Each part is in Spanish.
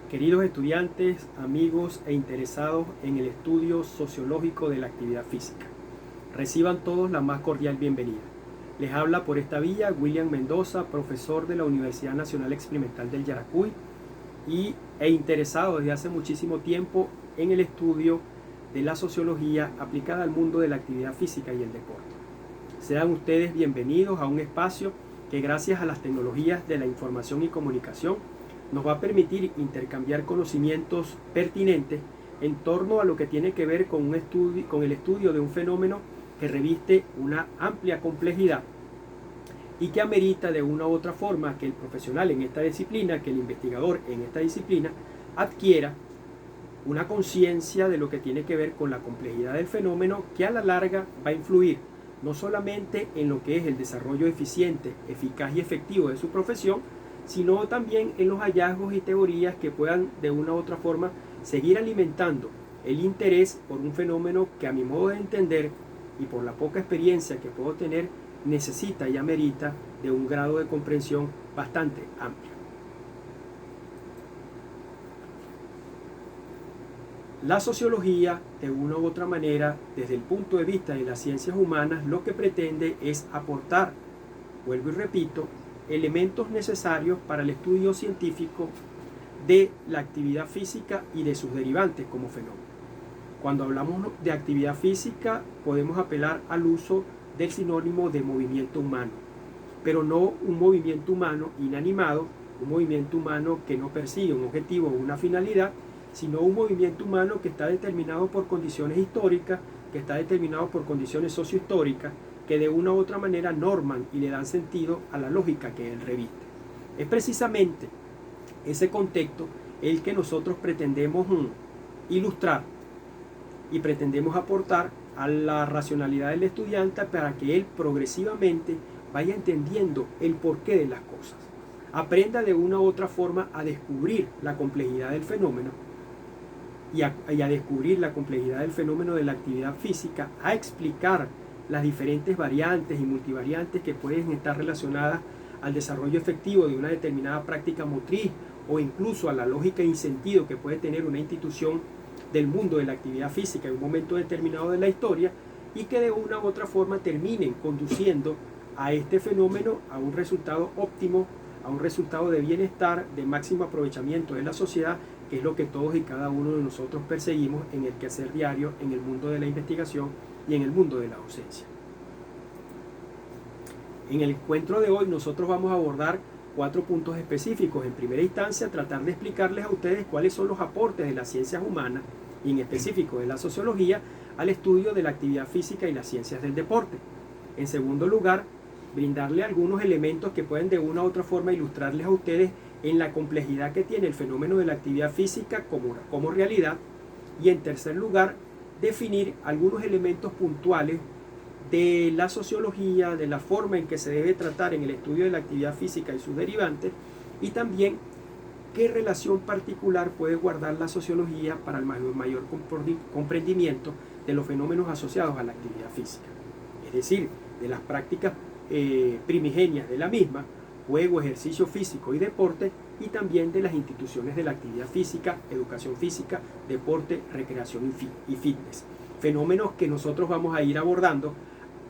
Queridos estudiantes, amigos e interesados en el estudio sociológico de la actividad física, reciban todos la más cordial bienvenida. Les habla por esta vía William Mendoza, profesor de la Universidad Nacional Experimental del Yaracuy e interesado desde hace muchísimo tiempo en el estudio de la sociología aplicada al mundo de la actividad física y el deporte. Sean ustedes bienvenidos a un espacio que, gracias a las tecnologías de la información y comunicación, nos va a permitir intercambiar conocimientos pertinentes en torno a lo que tiene que ver con el estudio de un fenómeno que reviste una amplia complejidad y que amerita de una u otra forma que el profesional en esta disciplina, que el investigador en esta disciplina, adquiera una conciencia de lo que tiene que ver con la complejidad del fenómeno, que a la larga va a influir no solamente en lo que es el desarrollo eficiente, eficaz y efectivo de su profesión, sino también en los hallazgos y teorías que puedan de una u otra forma seguir alimentando el interés por un fenómeno que, a mi modo de entender y por la poca experiencia que puedo tener, necesita y amerita de un grado de comprensión bastante amplio. La sociología, de una u otra manera, desde el punto de vista de las ciencias humanas, lo que pretende es aportar, vuelvo y repito, elementos necesarios para el estudio científico de la actividad física y de sus derivantes como fenómeno. Cuando hablamos de actividad física, podemos apelar al uso del sinónimo de movimiento humano, pero no un movimiento humano inanimado, un movimiento humano que no persigue un objetivo o una finalidad, sino un movimiento humano que está determinado por condiciones históricas, que está determinado por condiciones sociohistóricas, que de una u otra manera norman y le dan sentido a la lógica que él reviste. Es precisamente ese contexto el que nosotros pretendemos ilustrar y pretendemos aportar a la racionalidad del estudiante para que él progresivamente vaya entendiendo el porqué de las cosas. Aprenda de una u otra forma a descubrir la complejidad del fenómeno y a descubrir la complejidad del fenómeno de la actividad física, a explicar las diferentes variantes y multivariantes que pueden estar relacionadas al desarrollo efectivo de una determinada práctica motriz o incluso a la lógica y sentido que puede tener una institución del mundo de la actividad física en un momento determinado de la historia, y que de una u otra forma terminen conduciendo a este fenómeno a un resultado óptimo, a un resultado de bienestar, de máximo aprovechamiento de la sociedad, que es lo que todos y cada uno de nosotros perseguimos en el quehacer diario, en el mundo de la investigación y en el mundo de la docencia. En el encuentro de hoy nosotros vamos a abordar 4 puntos específicos. En primera instancia, tratar de explicarles a ustedes cuáles son los aportes de las ciencias humanas y en específico de la sociología al estudio de la actividad física y las ciencias del deporte. En segundo lugar, brindarle algunos elementos que pueden de una u otra forma ilustrarles a ustedes en la complejidad que tiene el fenómeno de la actividad física como realidad. Y en tercer lugar, definir algunos elementos puntuales de la sociología, de la forma en que se debe tratar en el estudio de la actividad física y sus derivantes, y también qué relación particular puede guardar la sociología para el mayor comprendimiento de los fenómenos asociados a la actividad física, es decir, de las prácticas primigenias de la misma, juego, ejercicio físico y deporte, y también de las instituciones de la actividad física, educación física, deporte, recreación y fitness. Fenómenos que nosotros vamos a ir abordando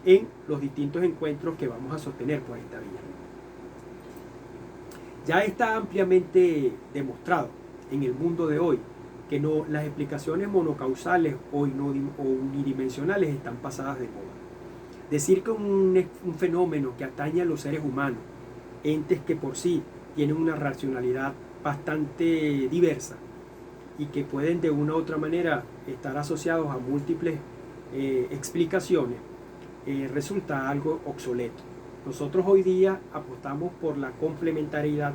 en los distintos encuentros que vamos a sostener por esta vía. Ya está ampliamente demostrado en el mundo de hoy que las explicaciones monocausales o unidimensionales están pasadas de moda. Decir que un fenómeno que atañe a los seres humanos, entes que por sí tienen una racionalidad bastante diversa y que pueden de una u otra manera estar asociados a múltiples explicaciones, resulta algo obsoleto. Nosotros hoy día apostamos por la complementariedad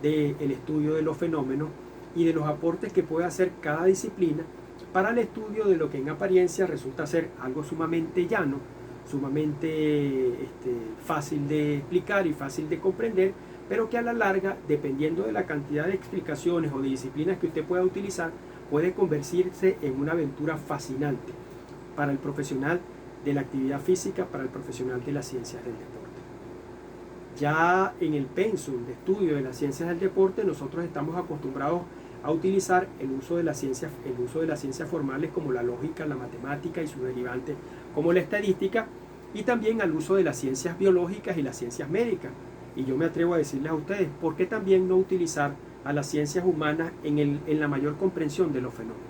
del estudio de los fenómenos y de los aportes que puede hacer cada disciplina para el estudio de lo que en apariencia resulta ser algo sumamente llano, sumamente fácil de explicar y fácil de comprender, pero que a la larga, dependiendo de la cantidad de explicaciones o de disciplinas que usted pueda utilizar, puede convertirse en una aventura fascinante para el profesional de la actividad física, para el profesional de las ciencias del deporte. Ya en el pensum de estudio de las ciencias del deporte, nosotros estamos acostumbrados a utilizar el uso de las ciencias formales como la lógica, la matemática y sus derivantes como la estadística, y también al uso de las ciencias biológicas y las ciencias médicas. Y yo me atrevo a decirles a ustedes, ¿por qué también no utilizar a las ciencias humanas en la mayor comprensión de los fenómenos?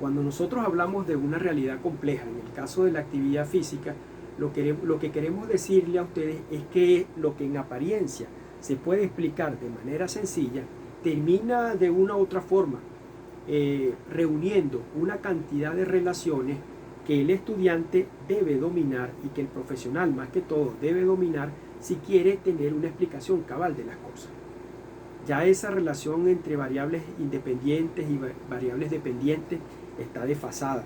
Cuando nosotros hablamos de una realidad compleja, en el caso de la actividad física, lo que queremos decirle a ustedes es que lo que en apariencia se puede explicar de manera sencilla, termina de una u otra forma reuniendo una cantidad de relaciones que el estudiante debe dominar y que el profesional más que todo debe dominar si quiere tener una explicación cabal de las cosas. Ya esa relación entre variables independientes y variables dependientes está desfasada.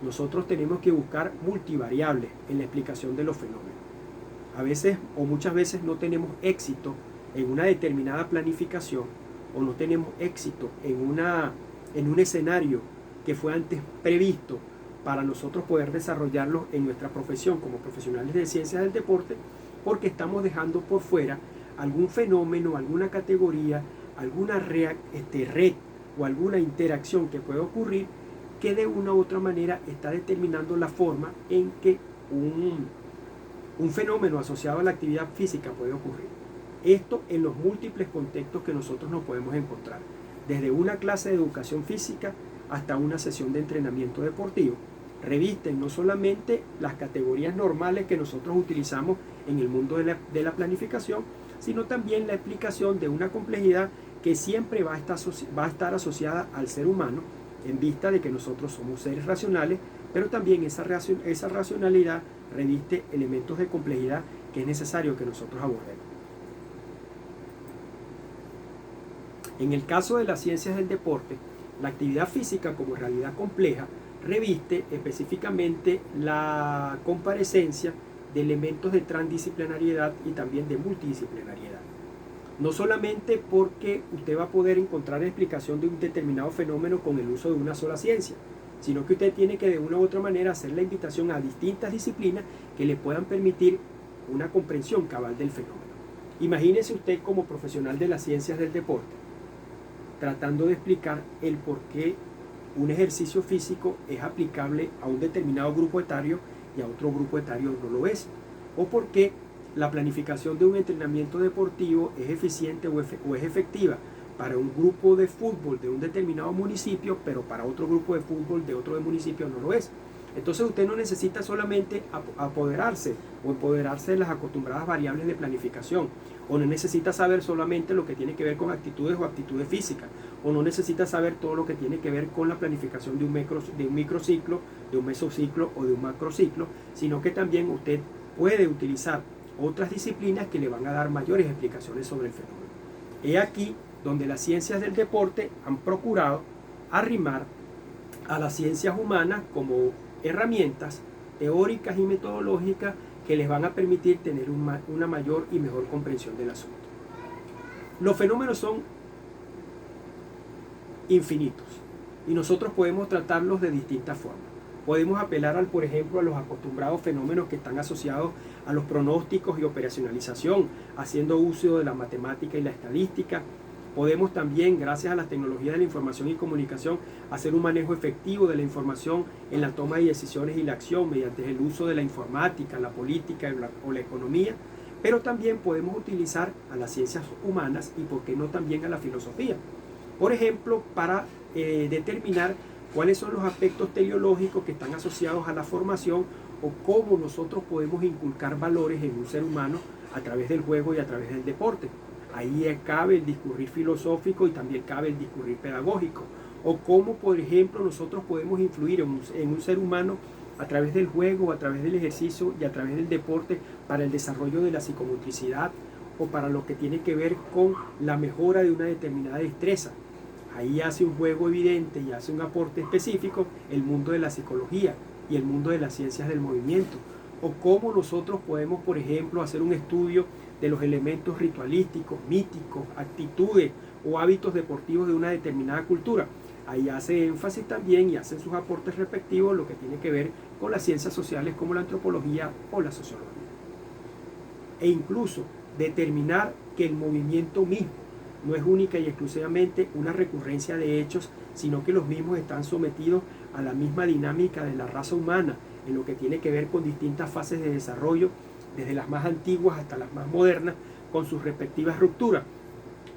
Nosotros tenemos que buscar multivariables en la explicación de los fenómenos. A veces o muchas veces no tenemos éxito en una determinada planificación o no tenemos éxito en un escenario que fue antes previsto para nosotros poder desarrollarlo en nuestra profesión como profesionales de ciencias del deporte, porque estamos dejando por fuera algún fenómeno, alguna categoría, alguna red o alguna interacción que puede ocurrir que de una u otra manera está determinando la forma en que un fenómeno asociado a la actividad física puede ocurrir. Esto en los múltiples contextos que nosotros nos podemos encontrar, desde una clase de educación física hasta una sesión de entrenamiento deportivo. Revisten no solamente las categorías normales que nosotros utilizamos en el mundo de la planificación, sino también la explicación de una complejidad que siempre va a estar asociada al ser humano, en vista de que nosotros somos seres racionales, pero también esa racionalidad reviste elementos de complejidad que es necesario que nosotros abordemos. En el caso de las ciencias del deporte, la actividad física como realidad compleja reviste específicamente la comparecencia de elementos de transdisciplinariedad y también de multidisciplinariedad. No solamente porque usted va a poder encontrar explicación de un determinado fenómeno con el uso de una sola ciencia, sino que usted tiene que de una u otra manera hacer la invitación a distintas disciplinas que le puedan permitir una comprensión cabal del fenómeno. Imagínese usted como profesional de las ciencias del deporte, tratando de explicar el por qué un ejercicio físico es aplicable a un determinado grupo etario y a otro grupo etario no lo es, o por qué la planificación de un entrenamiento deportivo es eficiente o es efectiva para un grupo de fútbol de un determinado municipio, pero para otro grupo de fútbol de otro municipio no lo es. Entonces usted no necesita solamente apoderarse de las acostumbradas variables de planificación, o no necesita saber solamente lo que tiene que ver con actitudes o aptitudes físicas, o no necesita saber todo lo que tiene que ver con la planificación de un microciclo, de un mesociclo o de un macrociclo, sino que también usted puede utilizar otras disciplinas que le van a dar mayores explicaciones sobre el fenómeno. He aquí donde las ciencias del deporte han procurado arrimar a las ciencias humanas como herramientas teóricas y metodológicas que les van a permitir tener una mayor y mejor comprensión del asunto. Los fenómenos son infinitos y nosotros podemos tratarlos de distintas formas. Podemos apelar, por ejemplo, a los acostumbrados fenómenos que están asociados a los pronósticos y operacionalización, haciendo uso de la matemática y la estadística. Podemos también, gracias a las tecnologías de la información y comunicación, hacer un manejo efectivo de la información en la toma de decisiones y la acción mediante el uso de la informática, la política o la economía. Pero también podemos utilizar a las ciencias humanas y, por qué no, también a la filosofía. Por ejemplo, para determinar cuáles son los aspectos teleológicos que están asociados a la formación o cómo nosotros podemos inculcar valores en un ser humano a través del juego y a través del deporte. Ahí cabe el discurrir filosófico y también cabe el discurrir pedagógico. O cómo, por ejemplo, nosotros podemos influir en un ser humano a través del juego, a través del ejercicio y a través del deporte para el desarrollo de la psicomotricidad o para lo que tiene que ver con la mejora de una determinada destreza. Ahí hace un juego evidente y hace un aporte específico el mundo de la psicología y el mundo de las ciencias del movimiento. O cómo nosotros podemos, por ejemplo, hacer un estudio de los elementos ritualísticos, míticos, actitudes o hábitos deportivos de una determinada cultura. Ahí hace énfasis también y hace sus aportes respectivos lo que tiene que ver con las ciencias sociales como la antropología o la sociología. e incluso determinar que el movimiento mismo no es única y exclusivamente una recurrencia de hechos, sino que los mismos están sometidos a la misma dinámica de la raza humana, en lo que tiene que ver con distintas fases de desarrollo, desde las más antiguas hasta las más modernas, con sus respectivas rupturas.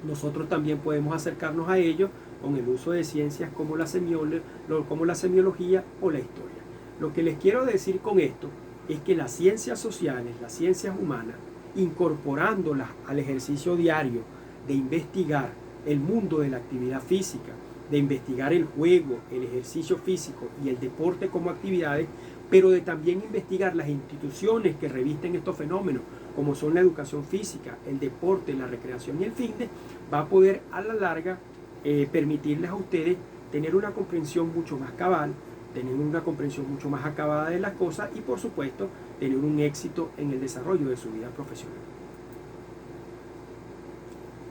Nosotros también podemos acercarnos a ello con el uso de ciencias como la semiología o la historia. Lo que les quiero decir con esto es que las ciencias sociales, las ciencias humanas, incorporándolas al ejercicio diario de investigar el mundo de la actividad física, de investigar el juego, el ejercicio físico y el deporte como actividades, pero de también investigar las instituciones que revisten estos fenómenos, como son la educación física, el deporte, la recreación y el fitness, va a poder a la larga permitirles a ustedes tener una comprensión mucho más cabal, tener una comprensión mucho más acabada de las cosas y por supuesto tener un éxito en el desarrollo de su vida profesional.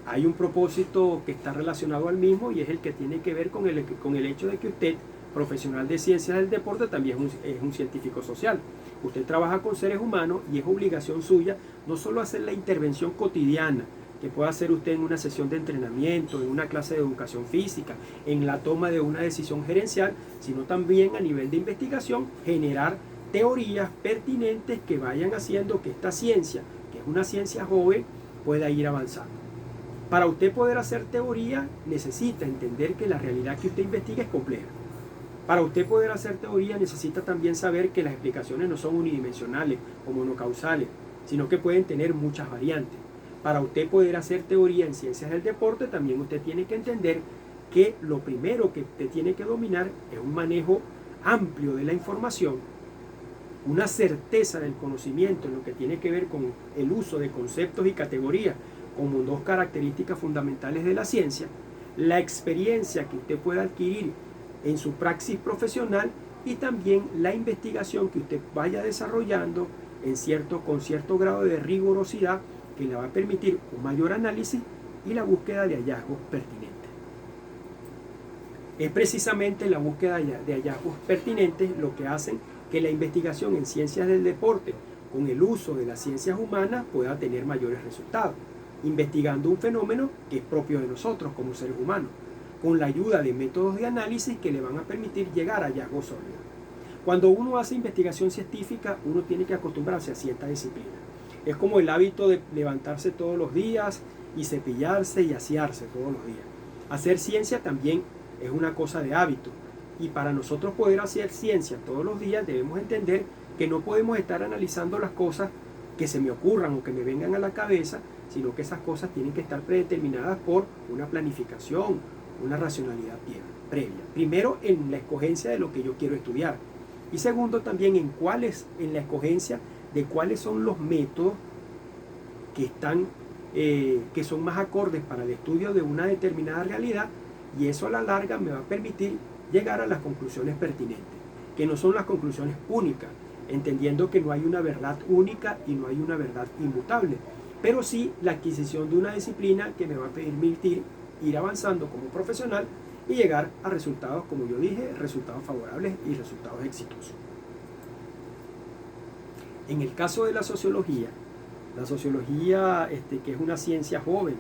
Hay un propósito que está relacionado al mismo y es el que tiene que ver con el hecho de que usted, profesional de ciencias del deporte, también es un científico social. Usted trabaja con seres humanos y es obligación suya no solo hacer la intervención cotidiana que pueda hacer usted en una sesión de entrenamiento, en una clase de educación física, en la toma de una decisión gerencial, sino también a nivel de investigación generar teorías pertinentes que vayan haciendo que esta ciencia, que es una ciencia joven, pueda ir avanzando. Para usted poder hacer teoría necesita entender que la realidad que usted investiga es compleja. Para usted poder hacer teoría necesita también saber que las explicaciones no son unidimensionales o monocausales, sino que pueden tener muchas variantes. Para usted poder hacer teoría en ciencias del deporte también usted tiene que entender que lo primero que usted tiene que dominar es un manejo amplio de la información, una certeza del conocimiento en lo que tiene que ver con el uso de conceptos y categorías como dos características fundamentales de la ciencia, la experiencia que usted pueda adquirir en su praxis profesional y también la investigación que usted vaya desarrollando con cierto grado de rigurosidad que le va a permitir un mayor análisis y la búsqueda de hallazgos pertinentes. Es precisamente la búsqueda de hallazgos pertinentes lo que hacen que la investigación en ciencias del deporte con el uso de las ciencias humanas pueda tener mayores resultados, investigando un fenómeno que es propio de nosotros como seres humanos, con la ayuda de métodos de análisis que le van a permitir llegar a hallazgos sólidos. Cuando uno hace investigación científica, uno tiene que acostumbrarse a cierta disciplina. Es como el hábito de levantarse todos los días y cepillarse y asearse todos los días. Hacer ciencia también es una cosa de hábito. Y para nosotros poder hacer ciencia todos los días debemos entender que no podemos estar analizando las cosas que se me ocurran o que me vengan a la cabeza, sino que esas cosas tienen que estar predeterminadas por una planificación, una racionalidad previa. Primero, en la escogencia de lo que yo quiero estudiar. Y segundo, también en la escogencia de cuáles son los métodos que son más acordes para el estudio de una determinada realidad, y eso a la larga me va a permitir llegar a las conclusiones pertinentes, que no son las conclusiones únicas, entendiendo que no hay una verdad única y no hay una verdad inmutable, pero sí la adquisición de una disciplina que me va a permitir ir avanzando como profesional y llegar a resultados, como yo dije, resultados favorables y resultados exitosos. En el caso de la sociología que es una ciencia joven,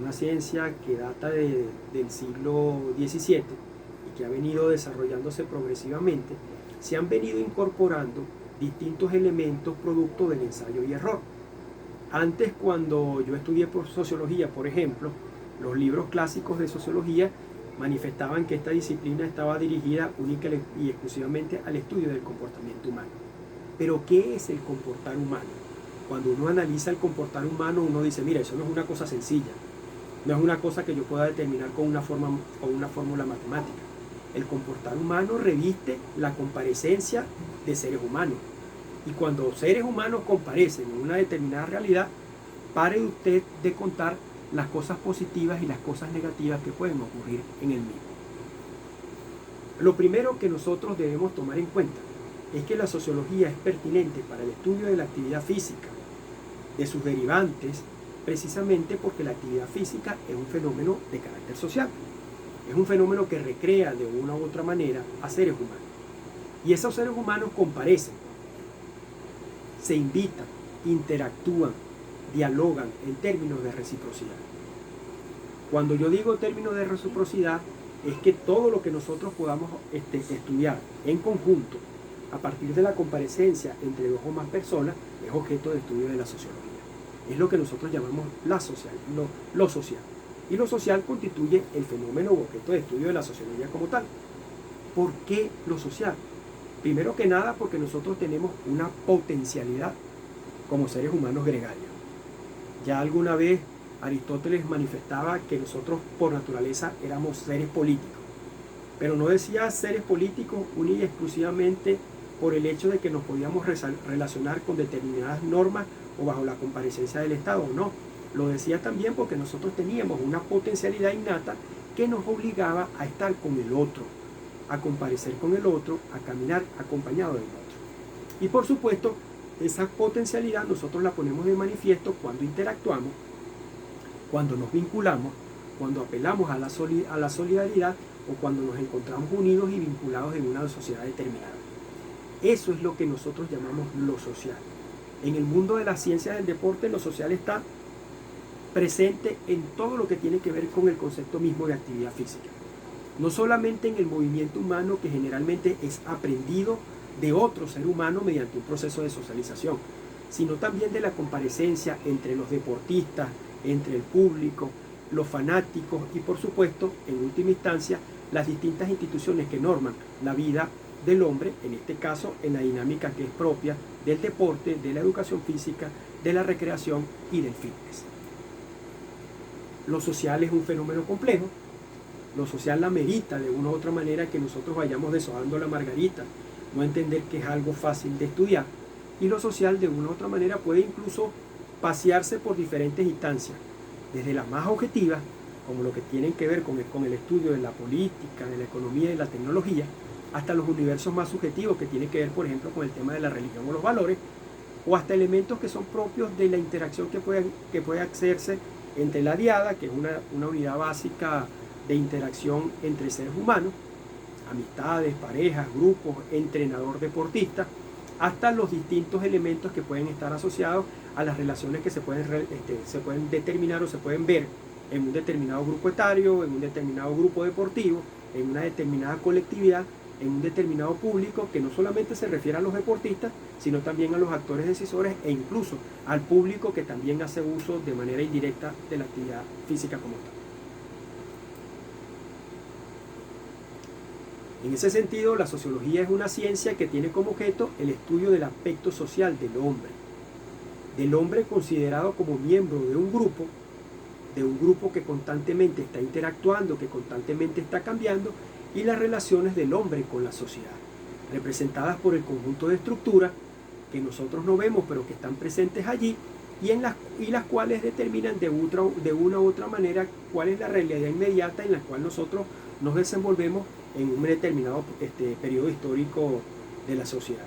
una ciencia que data del siglo XVII y que ha venido desarrollándose progresivamente, se han venido incorporando distintos elementos producto del ensayo y error. Antes, cuando yo estudié sociología, por ejemplo, los libros clásicos de sociología manifestaban que esta disciplina estaba dirigida única y exclusivamente al estudio del comportamiento humano. Pero, ¿qué es el comportar humano? Cuando uno analiza el comportar humano, uno dice, mira, eso no es una cosa sencilla, no es una cosa que yo pueda determinar con una fórmula matemática. El comportar humano reviste la comparecencia de seres humanos. Y cuando seres humanos comparecen en una determinada realidad, pare usted de contar las cosas positivas y las cosas negativas que pueden ocurrir en el mismo. Lo primero que nosotros debemos tomar en cuenta es que la sociología es pertinente para el estudio de la actividad física, de sus derivantes, precisamente porque la actividad física es un fenómeno de carácter social. Es un fenómeno que recrea de una u otra manera a seres humanos. Y esos seres humanos comparecen, se invitan, interactúan, dialogan en términos de reciprocidad. Cuando yo digo términos de reciprocidad, es que todo lo que nosotros podamos estudiar en conjunto, a partir de la comparecencia entre dos o más personas, es objeto de estudio de la sociología. Es lo que nosotros llamamos lo social. Y lo social constituye el fenómeno o objeto de estudio de la sociología como tal. ¿Por qué lo social? Primero que nada porque nosotros tenemos una potencialidad como seres humanos gregarios. Ya alguna vez Aristóteles manifestaba que nosotros por naturaleza éramos seres políticos, pero no decía seres políticos únicamente y exclusivamente por el hecho de que nos podíamos relacionar con determinadas normas o bajo la comparecencia del Estado, no. Lo decía también porque nosotros teníamos una potencialidad innata que nos obligaba a estar con el otro, a comparecer con el otro, a caminar acompañado del otro. Y por supuesto, esa potencialidad nosotros la ponemos de manifiesto cuando interactuamos, cuando nos vinculamos, cuando apelamos a la solidaridad o cuando nos encontramos unidos y vinculados en una sociedad determinada. Eso es lo que nosotros llamamos lo social. En el mundo de las ciencias del deporte, lo social está presente en todo lo que tiene que ver con el concepto mismo de actividad física. No solamente en el movimiento humano, que generalmente es aprendido de otro ser humano mediante un proceso de socialización, sino también de la comparecencia entre los deportistas, entre el público, los fanáticos y por supuesto, en última instancia, las distintas instituciones que norman la vida del hombre, en este caso en la dinámica que es propia del deporte, de la educación física, de la recreación y del fitness. Lo social es un fenómeno complejo. Lo social la merita de una u otra manera que nosotros vayamos deshojando la margarita, no entender que es algo fácil de estudiar. Y lo social de una u otra manera puede incluso pasearse por diferentes instancias, desde las más objetivas, como lo que tienen que ver con el estudio de la política, de la economía y de la tecnología, hasta los universos más subjetivos que tienen que ver, por ejemplo, con el tema de la religión o los valores, o hasta elementos que son propios de la interacción que puede hacerse entre la diada, que es una unidad básica de interacción entre seres humanos, amistades, parejas, grupos, entrenador, deportista, hasta los distintos elementos que pueden estar asociados a las relaciones que se pueden determinar o se pueden ver en un determinado grupo etario, en un determinado grupo deportivo, en una determinada colectividad, en un determinado público que no solamente se refiere a los deportistas, sino también a los actores decisores e incluso al público que también hace uso de manera indirecta de la actividad física como tal. En ese sentido, la sociología es una ciencia que tiene como objeto el estudio del aspecto social del hombre considerado como miembro de un grupo que constantemente está interactuando, que constantemente está cambiando, y las relaciones del hombre con la sociedad, representadas por el conjunto de estructuras que nosotros no vemos pero que están presentes allí y las cuales determinan de una u otra manera cuál es la realidad inmediata en la cual nosotros nos desenvolvemos en un determinado periodo histórico de la sociedad.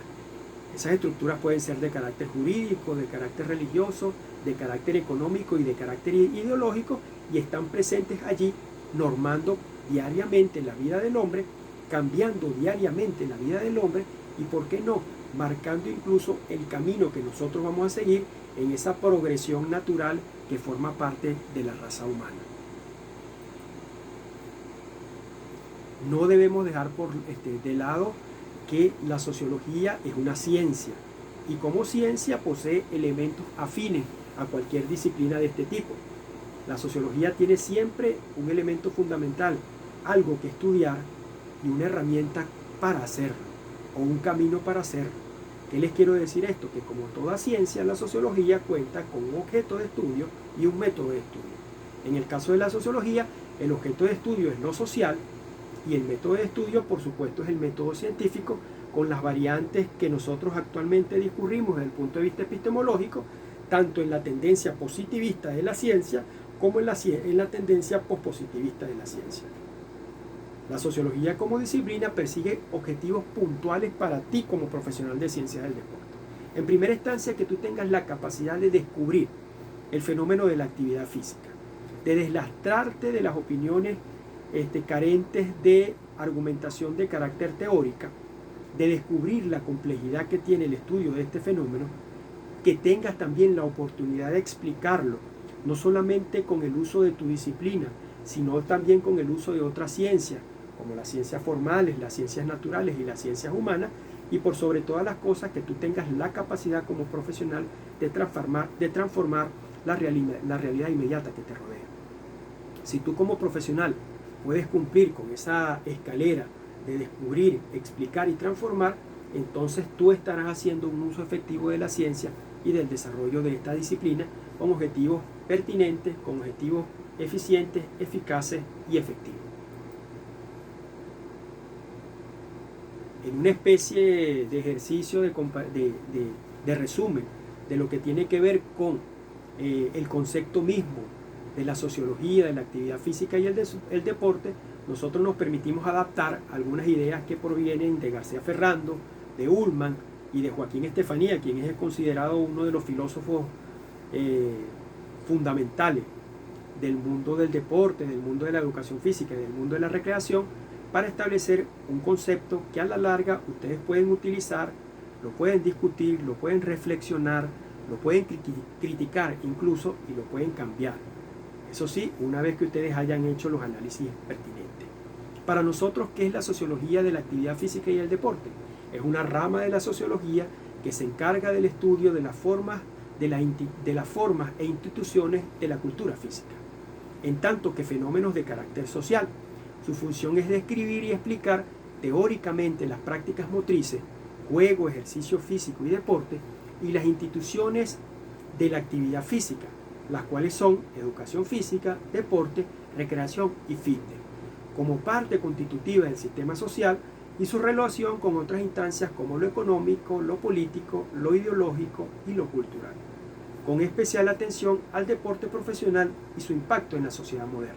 Esas estructuras pueden ser de carácter jurídico, de carácter religioso, de carácter económico y de carácter ideológico, y están presentes allí normando diariamente la vida del hombre, cambiando diariamente la vida del hombre y, ¿por qué no?, marcando incluso el camino que nosotros vamos a seguir en esa progresión natural que forma parte de la raza humana. No debemos dejar de lado que la sociología es una ciencia y como ciencia posee elementos afines a cualquier disciplina de este tipo. La sociología tiene siempre un elemento fundamental, algo que estudiar y una herramienta para hacerlo, o un camino para hacerlo. ¿Qué les quiero decir esto? Que como toda ciencia, la sociología cuenta con un objeto de estudio y un método de estudio. En el caso de la sociología, el objeto de estudio es lo social y el método de estudio, por supuesto, es el método científico, con las variantes que nosotros actualmente discurrimos desde el punto de vista epistemológico, tanto en la tendencia positivista de la ciencia como en la tendencia pospositivista de la ciencia. La sociología como disciplina persigue objetivos puntuales para ti como profesional de ciencias del deporte. En primera instancia, que tú tengas la capacidad de descubrir el fenómeno de la actividad física, de deslastrarte de las opiniones carentes de argumentación de carácter teórica, de descubrir la complejidad que tiene el estudio de este fenómeno, que tengas también la oportunidad de explicarlo, no solamente con el uso de tu disciplina, sino también con el uso de otras ciencias, como las ciencias formales, las ciencias naturales y las ciencias humanas, y por sobre todas las cosas que tú tengas la capacidad como profesional de transformar la realidad inmediata que te rodea. Si tú como profesional puedes cumplir con esa escalera de descubrir, explicar y transformar, entonces tú estarás haciendo un uso efectivo de la ciencia y del desarrollo de esta disciplina con objetivos pertinentes, con objetivos eficientes, eficaces y efectivos. En una especie de ejercicio de resumen de lo que tiene que ver con el concepto mismo de la sociología, de la actividad física y el deporte, nosotros nos permitimos adaptar algunas ideas que provienen de García Ferrando, de Ullmann y de Joaquín Estefanía, quien es considerado uno de los filósofos fundamentales del mundo del deporte, del mundo de la educación física y del mundo de la recreación, para establecer un concepto que a la larga ustedes pueden utilizar, lo pueden discutir, lo pueden reflexionar, lo pueden criticar incluso y lo pueden cambiar. Eso sí, una vez que ustedes hayan hecho los análisis pertinentes. Para nosotros, ¿qué es la sociología de la actividad física y el deporte? Es una rama de la sociología que se encarga del estudio de las formas e instituciones de la cultura física, en tanto que fenómenos de carácter social. Su función es describir y explicar teóricamente las prácticas motrices, juego, ejercicio físico y deporte, y las instituciones de la actividad física, las cuales son educación física, deporte, recreación y fitness, como parte constitutiva del sistema social y su relación con otras instancias como lo económico, lo político, lo ideológico y lo cultural, con especial atención al deporte profesional y su impacto en la sociedad moderna.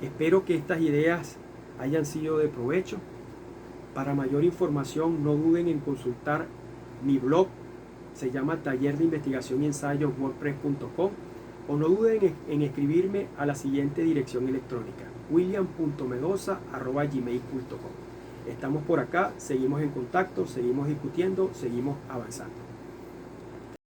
Espero que estas ideas hayan sido de provecho. Para mayor información no duden en consultar mi blog, se llama Taller de Investigación y Ensayo wordpress.com, o no duden en escribirme a la siguiente dirección electrónica, william.medoza@gmail.com. Estamos por acá, seguimos en contacto, seguimos discutiendo, seguimos avanzando.